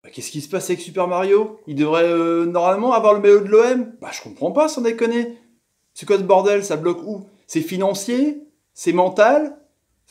Bah, qu'est-ce qui se passe avec Super Mario? Il devrait normalement avoir le maillot de l'OM? Bah je comprends pas sans déconner. C'est quoi ce bordel? Ça bloque où? C'est financier? C'est mental?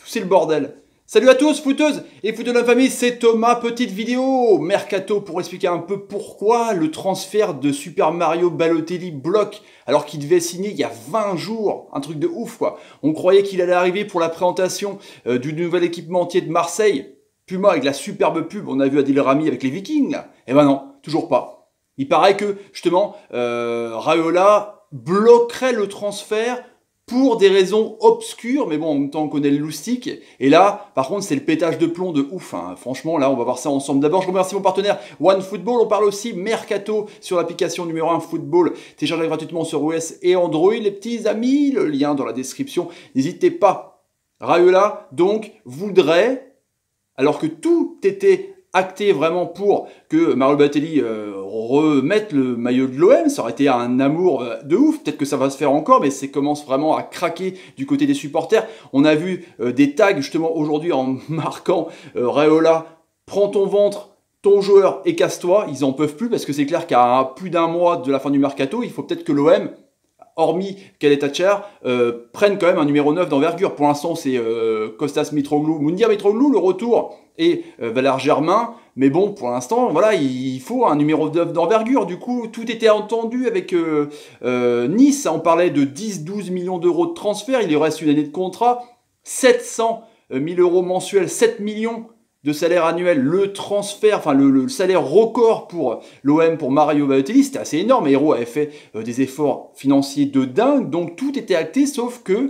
C'est le bordel. Salut à tous, footeuses et footeux de la famille, c'est Thomas, petite vidéo Mercato pour expliquer un peu pourquoi le transfert de Super Mario Balotelli bloque alors qu'il devait signer il y a 20 jours. Un truc de ouf quoi. On croyait qu'il allait arriver pour la présentation du nouvel équipementier de Marseille. Puma avec la superbe pub, on a vu Adil Rami avec les Vikings là. Eh ben non, toujours pas. Il paraît que justement Raiola bloquerait le transfert pour des raisons obscures, mais bon, en même temps, on connaît le loustic. Et là, par contre, c'est le pétage de plomb de ouf. Hein. Franchement, là, on va voir ça ensemble. D'abord, je remercie mon partenaire OneFootball. On parle aussi Mercato sur l'application numéro 1 Football. Téléchargez gratuitement sur iOS et Android. Les petits amis, le lien dans la description. N'hésitez pas. Raiola, donc, voudrait, alors que tout était acté vraiment pour que Mario Balotelli remette le maillot de l'OM, ça aurait été un amour de ouf, peut-être que ça va se faire encore, mais ça commence vraiment à craquer du côté des supporters. On a vu des tags justement aujourd'hui en marquant Raiola, prends ton ventre, ton joueur et casse-toi, ils en peuvent plus parce que c'est clair qu'à plus d'un mois de la fin du mercato, il faut peut-être que l'OM, hormis Khaled Thatcher, prennent quand même un numéro 9 d'envergure. Pour l'instant, c'est Kostas Mitroglou, Moundir Mitroglou, le retour, et Valère Germain. Mais bon, pour l'instant, voilà, il faut un numéro 9 d'envergure. Du coup, tout était entendu avec Nice. On parlait de 10-12 millions d'euros de transfert. Il lui reste une année de contrat. 700 000 euros mensuels, 7 millions de salaire annuel, le transfert, enfin le salaire record pour l'OM pour Mario Balotelli, c'était assez énorme. Hero avait fait des efforts financiers de dingue, donc tout était acté, sauf que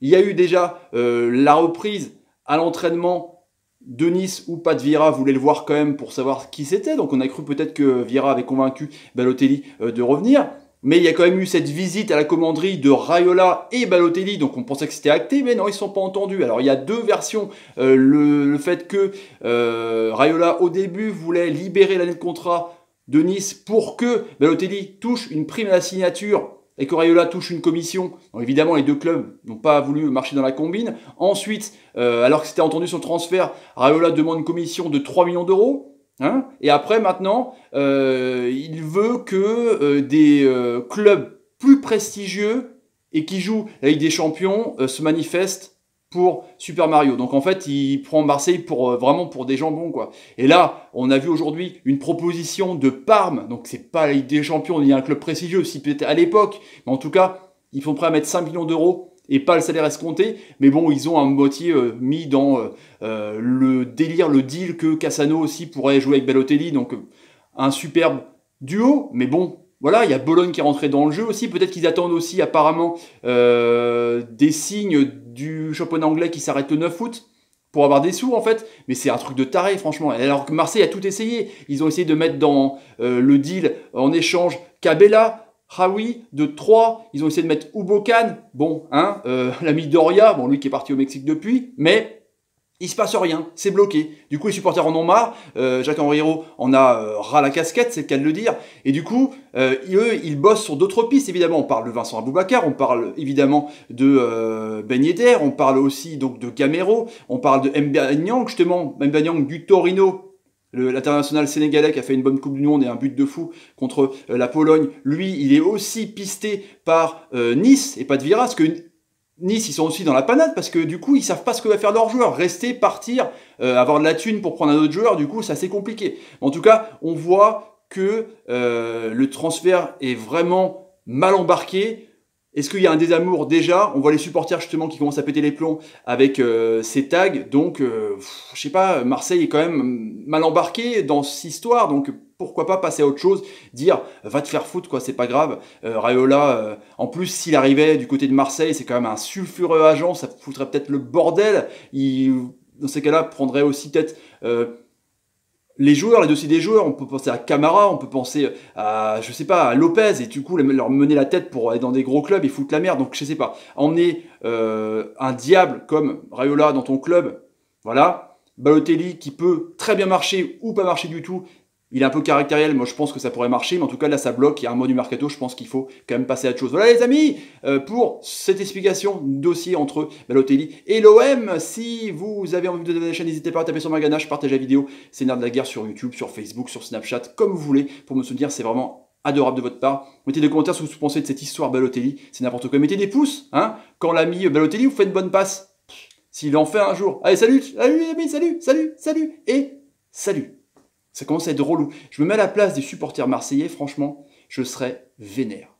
il y a eu déjà la reprise à l'entraînement de Nice où Pat Vieira voulait le voir quand même pour savoir qui c'était, donc on a cru peut-être que Vieira avait convaincu Balotelli de revenir. Mais il y a quand même eu cette visite à la commanderie de Raiola et Balotelli, donc on pensait que c'était acté, mais non, ils ne sont pas entendus. Alors il y a deux versions. Le fait que Raiola, au début, voulait libérer l'année de contrat de Nice pour que Balotelli touche une prime à la signature et que Raiola touche une commission. Donc, évidemment, les deux clubs n'ont pas voulu marcher dans la combine. Ensuite, alors que c'était entendu sur le transfert, Raiola demande une commission de 3 millions d'euros. Hein, et après, maintenant, il veut que des clubs plus prestigieux et qui jouent la Ligue des Champions se manifestent pour Super Mario. Donc en fait, il prend Marseille pour vraiment pour des jambons quoi. Et là, on a vu aujourd'hui une proposition de Parme. Donc c'est pas la Ligue des Champions, il y a un club prestigieux, si peut-être à l'époque, mais en tout cas, ils sont prêts à mettre 5 millions d'euros et pas le salaire escompté, mais bon, ils ont à moitié mis dans le délire, le deal que Cassano aussi pourrait jouer avec Balotelli, donc un superbe duo, mais bon, voilà, il y a Bologne qui est rentré dans le jeu aussi, peut-être qu'ils attendent aussi apparemment des signes du championnat anglais qui s'arrête le 9 août, pour avoir des sous en fait, mais c'est un truc de taré franchement, alors que Marseille a tout essayé, ils ont essayé de mettre dans le deal en échange Cabella, Raoui de 3, ils ont essayé de mettre Ubokan, bon, hein, l'ami Doria, bon lui qui est parti au Mexique depuis, mais il se passe rien, c'est bloqué. Du coup les supporters en ont marre, Jacques-Henri Hérault en a ras la casquette, c'est le cas de le dire, et du coup, eux, ils bossent sur d'autres pistes, évidemment, on parle de Vincent Aboubakar, on parle évidemment de Ben Yedder, on parle aussi donc de Gamero, on parle de Mba Niang, justement, Mba Niang du Torino, l'international sénégalais qui a fait une bonne Coupe du Monde et un but de fou contre la Pologne, lui, il est aussi pisté par Nice et pas de Vieira, parce que Nice, ils sont aussi dans la panade, parce que du coup, ils savent pas ce que va faire leur joueur. Rester, partir, avoir de la thune pour prendre un autre joueur, du coup, c'est assez compliqué. En tout cas, on voit que le transfert est vraiment mal embarqué. Est-ce qu'il y a un désamour déjà? On voit les supporters justement qui commencent à péter les plombs avec ces tags. Donc, je sais pas, Marseille est quand même mal embarqué dans cette histoire. Donc, pourquoi pas passer à autre chose? Dire, va te faire foutre, quoi, c'est pas grave. Raiola, en plus, s'il arrivait du côté de Marseille, c'est quand même un sulfureux agent. Ça foutrait peut-être le bordel. Il, dans ces cas-là, prendrait aussi peut-être les joueurs, les dossiers des joueurs, on peut penser à Camara, on peut penser à, je sais pas, à Lopez, et du coup leur mener la tête pour aller dans des gros clubs et foutre la merde. Donc je sais pas, emmener un diable comme Raiola dans ton club, voilà, Balotelli qui peut très bien marcher ou pas marcher du tout, Il est un peu caractériel, moi je pense que ça pourrait marcher, mais en tout cas là ça bloque, il y a un mot du mercato, je pense qu'il faut quand même passer à autre chose. Voilà les amis, pour cette explication du dossier entre Balotelli et l'OM. Si vous avez envie de donner la chaîne, n'hésitez pas à taper sur ma ganache, partager la vidéo, c'est Nerds de la Guerre sur YouTube, sur Facebook, sur Snapchat, comme vous voulez, pour me soutenir, c'est vraiment adorable de votre part. Mettez des commentaires ce que vous pensez de cette histoire Balotelli, c'est n'importe quoi. Mettez des pouces, hein, quand l'ami Balotelli vous fait une bonne passe, s'il en fait un jour. Allez, salut les amis, salut, et salut. Ça commence à être relou. Je me mets à la place des supporters marseillais, franchement, je serais vénère.